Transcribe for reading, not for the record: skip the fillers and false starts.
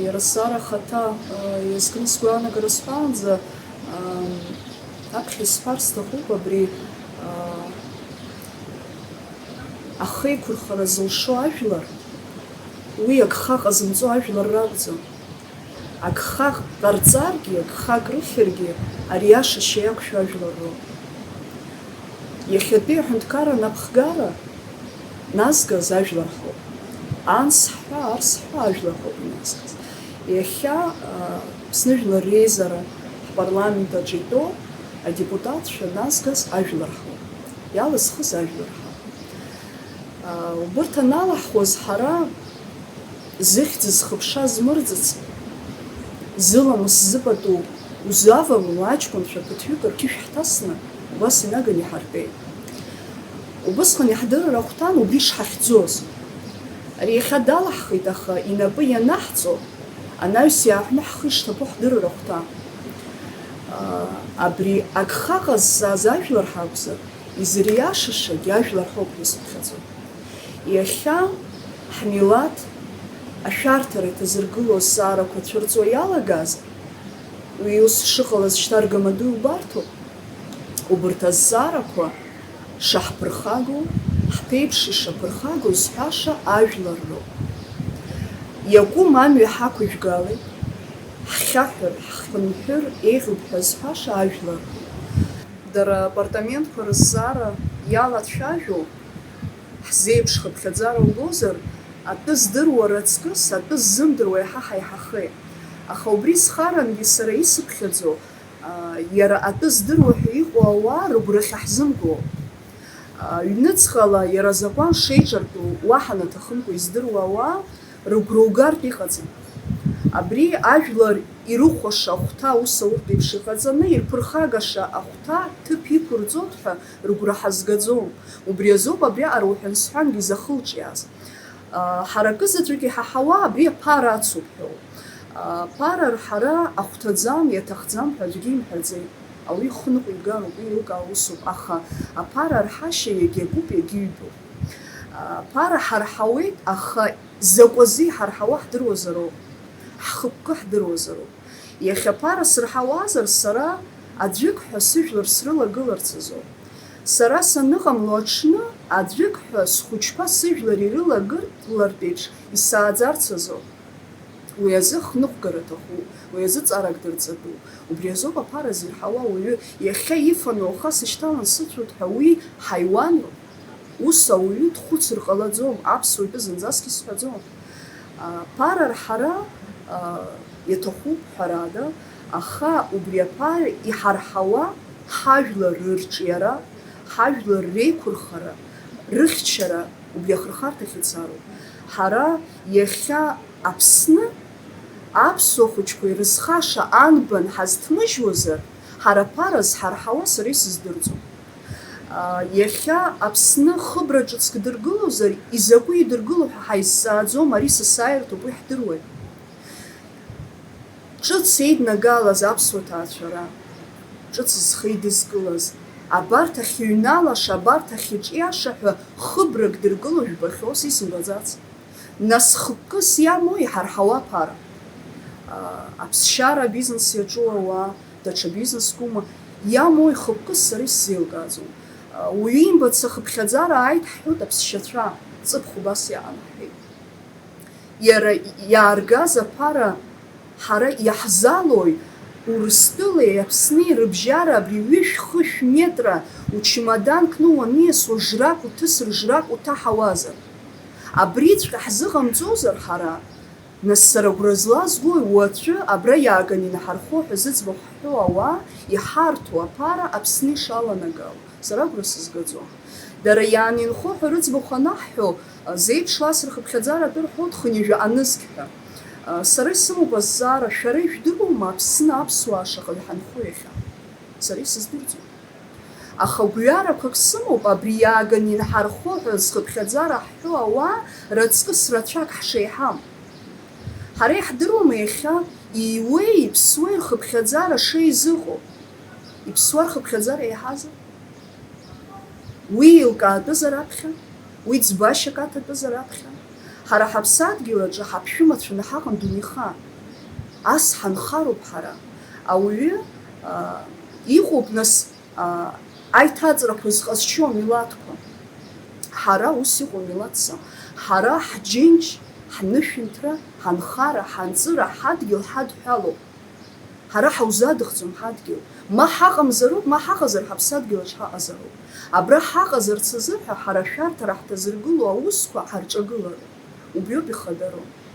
иара сара хата иазкны сгәаанагара сҳәаанӡа аԥхьа исҳәар сҭахуп абри ахеиқәырхара зылшо ажәлар уи агха ҟазымҵо ажәлар ракәӡам. Агха ҟарҵаргьы, агха крыхьыргьы ари ашашьа иақәшәо ажәлар роуп. Иахьатәи аҳәынҭқарра напхгара назгаз ажәлар ҳауп. Анс ҳҳәа, арс ҳҳәа ажәлар ҳауп иназгаз. Иахьа Аԥсны Жәлар Реизара ҳпарламент аҿы итәоу адепутатцәа назгаз ажәлар ҳауп. Иалызхыз ажәлар ҳауп. Убырҭ аналаҳхуаз ҳара зыхьӡ зхыԥша змырӡыц, зыламыс зыпату узавалу аҷкәынцәа ԥыҭҩык рқьышә ҳҭасны убас инаган иҳартәеит. Убысҟан иаҳдырыр ахәҭан убри шҳахьӡоз. Ари иахьа далаҳхит, аха инапы ианаҳҵо анаҩс иааҳәны ҳхы ишҭаԥо ҳдырыр ахәҭан. Абри агха ҟазҵаз ажәлар ҳакәзар, изыриашашагьы ажәлар ҳауп ҳәа. Иахьа ҳмилаҭ ашәарҭара иҭазыргыло азҵаарақәа цәырҵуа иалагаз, уи ус шыҟалаз шьҭа аргамаду иубарҭоуп. Убырҭ азҵаарақәа шаҳԥырхагоу, ҳԥеиԥш ишаԥырхагоу зҳәаша ажәлар роуп. Иакәым амҩа ҳақәыжәгалеит, ҳхьаҳәыр, ҳхынҳәыр еиӷьуп ҳәа зҳәаша ажәлар. Дара апартаментқәа рызҵаара иалацәажәо ҳзеиԥшхыԥхьаӡара угозар, атәы здыруа раҵкыс, атәы ззымдыруа иаҳа ҳаиҳахеит. Аха убри схарангьы сара исыԥхьаӡо, иара атәы здыруа ҳәа иҟоу ауаа рыгәрахь ҳзымго. Ҩныҵҟала иара азакәан шеиҿартәу уаҳа наҭахымкәа издыруа ауаа рыгәра угартә иҟаӡам. Абри ажәлар ирыхәаша ахәҭа ус ауртә еиԥш иҟаҵаны ирԥырхагаша ахәҭа ҭыԥ иқәырҵоит ҳәа рыгәра ҳазгаӡом. Убри азоуп абриаҟара уҳәан-сҳәангьы изахылҿиааз. Ҳара акызаҵәык иҳаҳауа абри аԥара ацуп ҳәоуп. Аԥара рҳара ахәҭаӡам, иаҭахӡам ҳәа аӡәгьы имҳәаӡеит. Ауаҩы ихы ныҟәигароуп, уи еилкаау усуп, аха аԥара рҳашьа иагьакуп, иагьыҩбоуп. Аԥара ҳарҳауеит, аха закәазы иҳарҳауа ҳдыруазароуп, ҳхықәкы ҳдыруазароуп. Иахьа аԥара сырҳауазар, сара аӡәык ҳәа сыжәлар срылагыларц азоуп. Сара саныҟамло аҽны аӡәык ҳәа схәыҷқәа сыжәлар ирылагылартә еиԥш исааӡарц азоуп. Уи азы хныҟәгара аҭахуп, уи азы ҵарак дырҵатәуп. Убри азоуп аԥара зирҳауа ауаҩы. Иахьа ифаны уаха сышьҭалан сыцәоит ҳәа уи ҳаиуанроуп. Ус ауаҩы дхәыцыр ҟалаӡом, аԥсуа итәы зынӡаск исҳәаӡом. Аԥара рҳара иаҭахуп ҳәарада, аха убри аԥара иҳарҳауа ҳажәлар рырҿиара, ҳажәлар реиқәырхара, рыхьчара убри ахырхарҭахь ицароуп. Ҳара иахьа Аԥсны аԥсуа хәыҷқәа ирызхаша анбан ҳазҭмыжьуазар, ҳара аԥара зҳарҳауа сара исыздырӡом. Иахьа Аԥсны хыбра ҿыцк дыргылозар, изакәи идыргыло ҳәа ҳаизҵааӡом, ари сасааирҭоуп, уи ҳдыруеит. Ҿыц еиднагалаз аԥсуа ҭаацәара, ҿыц зхы идызкылаз, абарҭ ахьыҩналаша, абарҭ ахьыҿиаша ҳәа хыбрак дыргыло жәбахьоу, исымбаӡац. Нас хықәкыс иамоу иҳарҳауа аԥара. Аԥсшьара абизнес иаҿу ауаа, даҽа бизнеск ума, иамоу ихықәкыс сара исзеилкааӡом. Уаҩы имбац ахыԥхьаӡара ааит ҳҳәоит аԥсшьацәа, ҵыԥх убас иаанаҳәеит. Иара иааргаз аԥара ҳара иаҳзалои Урыстәылеи Аԥснеи рыбжьара абри ҩышә-хышә метра учимадан кны уаниасуа жрак уҭысыр, жрак уҭаҳауазар. Абриҵәҟьа ҳзыҟамҵозар ҳара, нас сара агәра злазгои уаҵәы абра иааган инаҳархо ҳәа зыӡбахә ҳҳәо ауаа иҳарҭо аԥара Аԥсны ишаланагало. Сара агәра сызгаӡом. Дара иаанинхо ҳәа рыӡбахә анаҳҳәо, зеиԥшлас рхыԥхьаӡара атәы рҳәоит хынҩажәа анызқь ҳәа. Сара исымоуп азҵаара, шәара ижәдыруама Аԥсны аԥсуаа шаҟа иҳанхо иахьа? Сара исыздырӡом. Аха гәҩарақәак сымоуп абри иааган инаҳархо ҳәа зхыԥхьаӡара ҳҳәо ауаа раҵкыс рацәак ҳшеиҳам. Ҳара иаҳдыруама иахьа ииуеи иԥсуеи рхыԥхьаӡара шеизыҟоу? Иԥсуа рхыԥхьаӡара иаҳазар? Уи еилкаатәызар аԥхьа? Уи ӡбашьак аҭатәызар аԥхьа? ҳара ҳаԥсадгьылаҿы ҳаԥшәымацәаны ҳаҟан дунеиха. Ас ҳанхароуп ҳара. Ауаҩы иҟоуп нас аиҭаҵрақәа зҟазшьо амилаҭқәа. Ҳара ус иҟоу милаҭса. Ҳара ҳџьынџь, ҳнышәынҭра, ҳанхара, ҳанҵыра, ҳадгьыл ҳадҳәалоуп. Ҳара ҳаузадыхӡом ҳадгьыл. Ма ҳаҟамзароуп, ма ҳаҟазар ҳаԥсадгьылаҿ ҳаҟазароуп. Абра ҳаҟазарц азыҳәа ҳара шәарҭара ҳҭазыргыло аусқәа ҳарҿагылароуп. Убриоуп ихадароу.